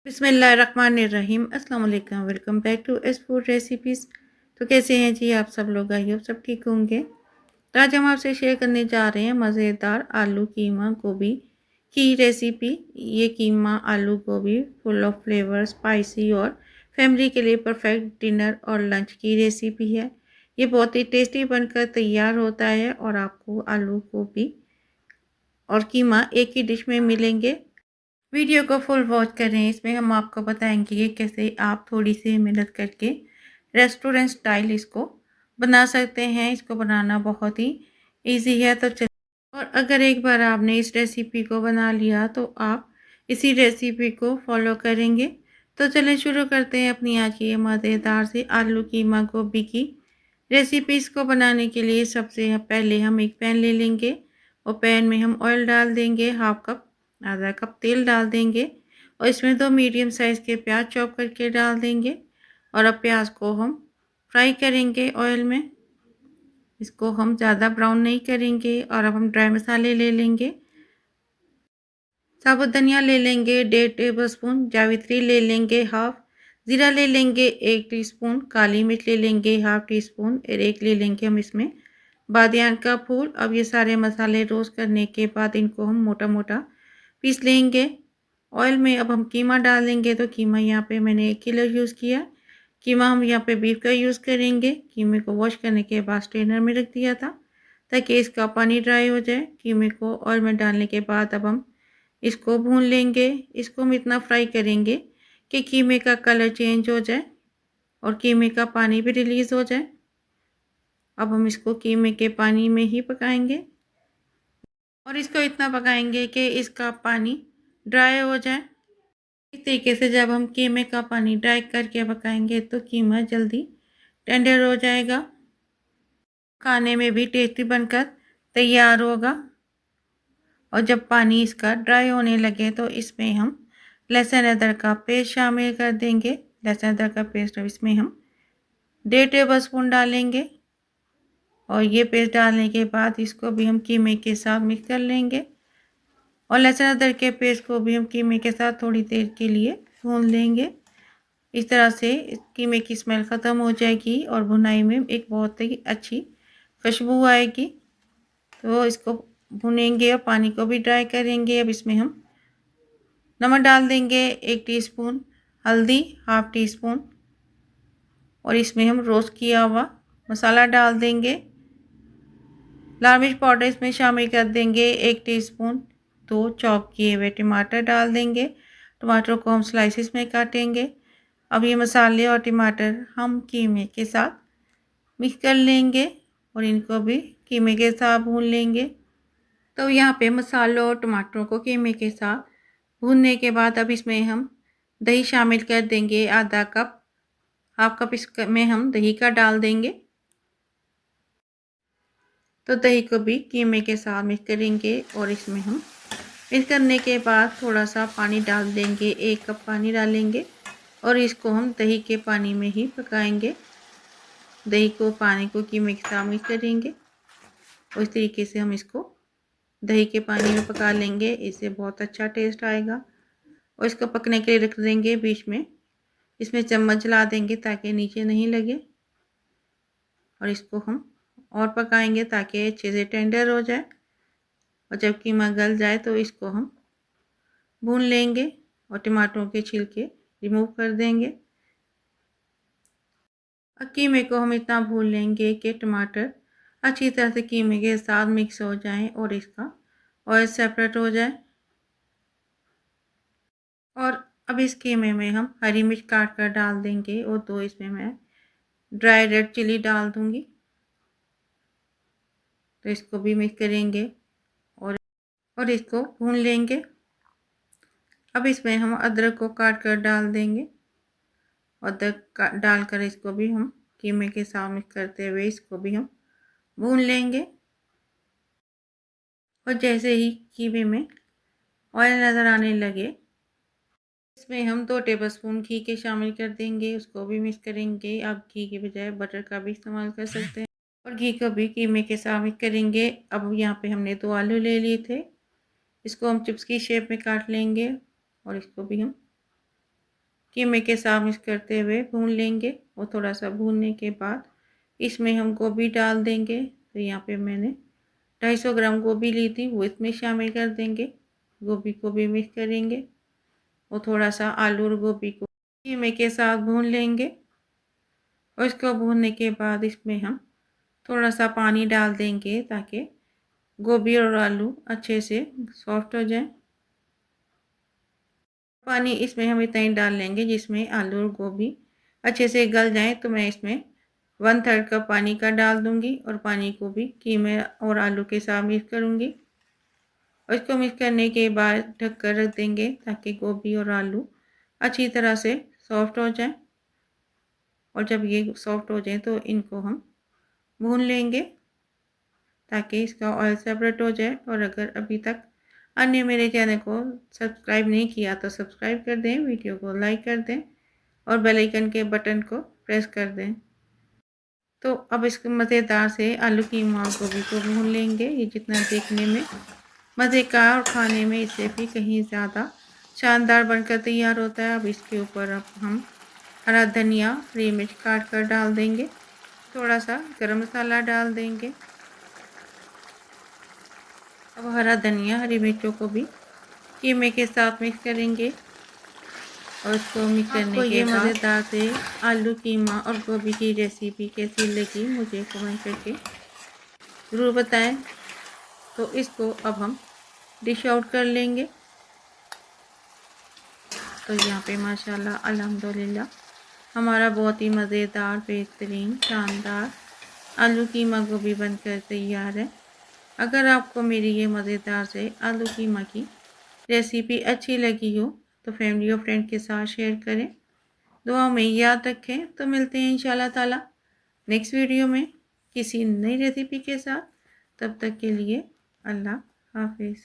बिस्मिल्लाहिर्रहमानिर्रहीम। अस्सलाम वालेकुम। Welcome back to S food recipes. तो कैसे हैं जी आप सब लोग? आई होप सब ठीक होंगे। तो आज हम आपसे शेयर करने जा रहे हैं मज़ेदार आलू कीमा गोभी की रेसिपी। ये कीमा आलू गोभी फुल ऑफ फ्लेवर, स्पाइसी और फैमिली के लिए परफेक्ट डिनर और लंच की रेसिपी है। ये बहुत ही टेस्टी बनकर तैयार होता है और आपको आलू गोभी और कीमा एक ही डिश में मिलेंगे। वीडियो को फुल वॉच करें, इसमें हम आपको बताएंगे कि कैसे आप थोड़ी सी मेहनत करके रेस्टोरेंट स्टाइल इसको बना सकते हैं। इसको बनाना बहुत ही इजी है। तो चलिए, और अगर एक बार आपने इस रेसिपी को बना लिया तो आप इसी रेसिपी को फॉलो करेंगे। तो चलें शुरू करते हैं अपनी आज की ये मज़ेदार सी आलू कीमा गोभी की रेसिपी। इसको बनाने के लिए सबसे पहले हम एक पैन ले लेंगे और पैन में हम ऑयल डाल देंगे, हाफ कप आधा कप तेल डाल देंगे और इसमें 2 मीडियम साइज़ के प्याज चॉप करके डाल देंगे। और अब प्याज को हम फ्राई करेंगे ऑयल में। इसको हम ज़्यादा ब्राउन नहीं करेंगे। और अब हम ड्राई मसाले ले लेंगे। साबुत धनिया ले लेंगे 1.5 टेबलस्पून, जावित्री ले लेंगे हाफ, ज़ीरा ले लेंगे 1 टीस्पून, काली मिर्च ले लेंगे हाफ टी स्पून और एक ले लेंगे हम इसमें बादियान का फूल। अब ये सारे मसाले रोस्ट करने के बाद इनको हम मोटा मोटा पीस लेंगे। ऑयल में अब हम कीमा डालेंगे। तो कीमा यहाँ पे मैंने 1 किलो यूज़ किया। कीमा हम यहाँ पे बीफ का यूज़ करेंगे। कीमे को वॉश करने के बाद स्ट्रेनर में रख दिया था ताकि इसका पानी ड्राई हो जाए। कीमे को ऑयल में डालने के बाद अब हम इसको भून लेंगे। इसको हम इतना फ्राई करेंगे कि कीमे का कलर चेंज हो जाए और कीमे का पानी भी रिलीज़ हो जाए। अब हम इसको कीमे के पानी में ही पकाएंगे और इसको इतना पकाएंगे कि इसका पानी ड्राई हो जाए। इस तरीके से जब हम कीमे का पानी ड्राई करके पकाएंगे तो कीमा जल्दी टेंडर हो जाएगा, खाने में भी टेस्टी बनकर तैयार होगा। और जब पानी इसका ड्राई होने लगे तो इसमें हम लहसुन अदरक का पेस्ट शामिल कर देंगे। लहसुन अदरक का पेस्ट अब इसमें हम 1.5 टेबलस्पून डालेंगे और ये पेस्ट डालने के बाद इसको भी हम कीमे के साथ मिक्स कर लेंगे। और लहसुन अदरक के पेस्ट को भी हम कीमे के साथ थोड़ी देर के लिए भून लेंगे। इस तरह से कीमे की स्मेल ख़त्म हो जाएगी और भुनाई में एक बहुत ही अच्छी खुशबू आएगी। तो इसको भुनेंगे और पानी को भी ड्राई करेंगे। अब इसमें हम नमक डाल देंगे 1 टीस्पून, हल्दी हाफ टी स्पून और इसमें हम रोस्ट किया हुआ मसाला डाल देंगे। लाल मिर्च पाउडर इसमें शामिल कर देंगे 1 टीस्पून। 2 चॉप किए हुए टमाटर डाल देंगे। टमाटर को हम स्लाइसिस में काटेंगे। अब ये मसाले और टमाटर हम कीमे के साथ मिक्स कर लेंगे और इनको भी कीमे के साथ भून लेंगे। तो यहाँ पे मसालों और टमाटरों को कीमे के साथ भूनने के बाद अब इसमें हम दही शामिल कर देंगे आधा कप। हाफ कप इसमें हम दही का डाल देंगे। तो दही को भी कीमे के साथ मिक्स करेंगे और इसमें हम मिक्स करने के बाद थोड़ा सा पानी डाल देंगे, 1 कप पानी डालेंगे और इसको हम दही के पानी में ही पकाएंगे। दही को पानी को कीमे के साथ मिक्स करेंगे और इस तरीके से हम इसको दही के पानी में पका लेंगे। इससे बहुत अच्छा टेस्ट आएगा। और इसको पकने के लिए रख देंगे बीच में। इसमें चम्मच चला देंगे ताकि नीचे नहीं लगे और इसको हम और पकाएंगे ताकि अच्छे से टेंडर हो जाए। और जब कीमा गल जाए तो इसको हम भून लेंगे और टमाटरों के छिलके रिमूव कर देंगे। और कीमे को हम इतना भून लेंगे कि टमाटर अच्छी तरह से कीमे के साथ मिक्स हो जाएं और इसका ऑयल सेपरेट हो जाए। और अब इस कीमे में हम हरी मिर्च काट कर डाल देंगे और 2 इसमें मैं ड्राई रेड चिली डाल दूंगी। तो इसको भी मिक्स करेंगे और इसको भून लेंगे। अब इसमें हम अदरक को काट कर डाल देंगे। अदरक डालकर इसको भी हम कीमे के साथ मिक्स करते हुए इसको भी हम भून लेंगे। और जैसे ही कीमे में ऑयल नज़र आने लगे इसमें हम 2 टेबलस्पून घी के शामिल कर देंगे। उसको भी मिक्स करेंगे। आप घी के बजाय बटर का भी इस्तेमाल कर सकते हैं। और घी को भी कीमे के साथ मिक्स करेंगे। अब यहाँ पे हमने 2 आलू ले लिए थे। इसको हम चिप्स की शेप में काट लेंगे और इसको भी हम कीमे के साथ मिक्स करते हुए भून लेंगे। और थोड़ा सा भूनने के बाद इसमें हम गोभी डाल देंगे। तो यहाँ पे मैंने 250 ग्राम गोभी ली थी, वो इसमें शामिल कर देंगे। गोभी को भी मिक्स करेंगे और थोड़ा सा आलू और गोभी को कीमे के साथ भून लेंगे। और इसको भूनने के बाद इसमें हम थोड़ा सा पानी डाल देंगे ताकि गोभी और आलू अच्छे से सॉफ्ट हो जाए। पानी इसमें हम इतना ही डाल लेंगे जिसमें आलू और गोभी अच्छे से गल जाए। तो मैं इसमें 1/3 कप पानी का डाल दूंगी और पानी को भी कीमे और आलू के साथ मिक्स करूंगी। और इसको मिक्स करने के बाद ढक कर रख देंगे ताकि गोभी और आलू अच्छी तरह से सॉफ्ट हो जाए। और जब ये सॉफ्ट हो जाए तो इनको हम भून लेंगे ताकि इसका ऑयल सेपरेट हो जाए। और अगर अभी तक अन्य मेरे चैनल को सब्सक्राइब नहीं किया तो सब्सक्राइब कर दें, वीडियो को लाइक कर दें और बेल आइकन के बटन को प्रेस कर दें। तो अब इसके मज़ेदार से आलू कीमा और गोभी को भून लेंगे। ये जितना देखने में मज़े का और खाने में इससे भी कहीं ज़्यादा शानदार बनकर तैयार होता है। अब इसके ऊपर अब हम हरा धनिया, हरी मिर्च काट कर डाल देंगे। थोड़ा सा गरम मसाला डाल देंगे। अब हरा धनिया, हरी मिर्चों को भी कीमे के साथ मिक्स करेंगे। और इसको मिक्स करने के बाद मज़ेदार से आलू कीमा और गोभी की रेसिपी कैसी लगी मुझे कमेंट करके ज़रूर बताएं। तो इसको अब हम डिश आउट कर लेंगे। तो यहाँ पे माशाल्लाह अल्हम्दुलिल्लाह हमारा बहुत ही मज़ेदार, बेहतरीन, शानदार आलू कीमा गोभी बनकर तैयार है। अगर आपको मेरी ये मज़ेदार से आलू कीमा की रेसिपी अच्छी लगी हो तो फैमिली और फ्रेंड के साथ शेयर करें। दुआ में याद रखें। तो मिलते हैं इंशाल्लाह ताला नेक्स्ट वीडियो में किसी नई रेसिपी के साथ। तब तक के लिए अल्लाह हाफिज़।